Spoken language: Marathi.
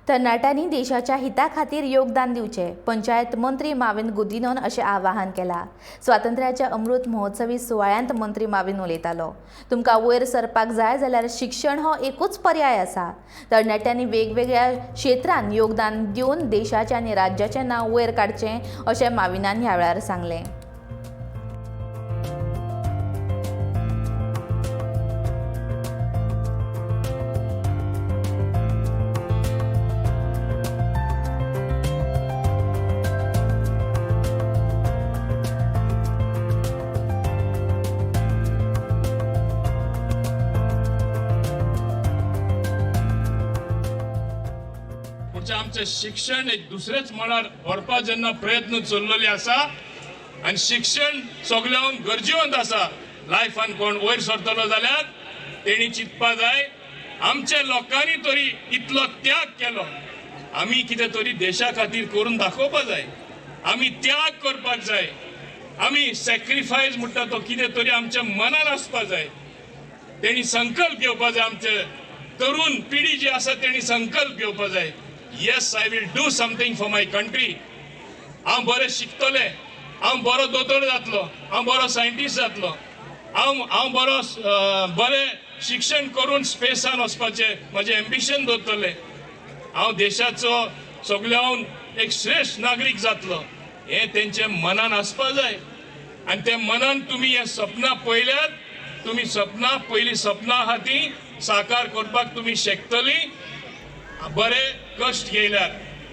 तरणाट्यांनी देशाच्या हिता खातीर योगदान दिवचें, पंचायत मंत्री माविन गुदिन्होन अशें आवाहन केलां। स्वातंत्र्याच्या अमृत महोत्सवी सुवाळ्यांत मंत्री माविन उलयतालो। तुमकां वयर सरपाक जाय जाल्यार शिक्षण हो एकूच पर्याय आसा। तरणाट्यांनी वेगवेगळ्या क्षेत्रांत योगदान दिवन देशाचें आनी राज्याचें नांव वयर काडचें अशें माविनान ह्या वेळार सांगलें। आमचे शिक्षण एक दुसरेच मळार व्हरपा जेन्ना प्रयत्न चल्लेले आसा आनी शिक्षण सगळ्यांक गरजेवंत आसा। लायफान कोण वयर सरतलो जाल्यार तेणी चिंतपा जाय आमच्या लोकांनी तरी इतलो त्याग केलो, आमी कितें तरी देशा खातीर करून दाखोवपा जाय, आमी त्याग करपाक जाय, आमी सॅक्रिफायस म्हणटा तो कितें तरी आमच्या मनान आसपा जाय। तेणी संकल्प घेवपा जाय, आमचे तरुण पिढी जी आसा तेणी संकल्प घेवपा जाय। Yes, I will do something for my country. हांव बरें शिकतले, हांव बरो दोतोर जातलो, हांव बरो सायंटिस्ट जातलो, हांव बरें शिक्षण करून स्पेसान वचपाचें म्हजें एम्बिशन दवरतलें, हांव देशाचो सगळ्यान एक श्रेष्ठ नागरीक जातलो, हें तेंचे मनान आसपा जाय। आनी ते मनान तुमी हें सपनां पळयल्यार तुमी पयलीं सपनां आहा तीं साकार करपाक तुमी शकतलीं, बरे कश्ट घेयल्यार।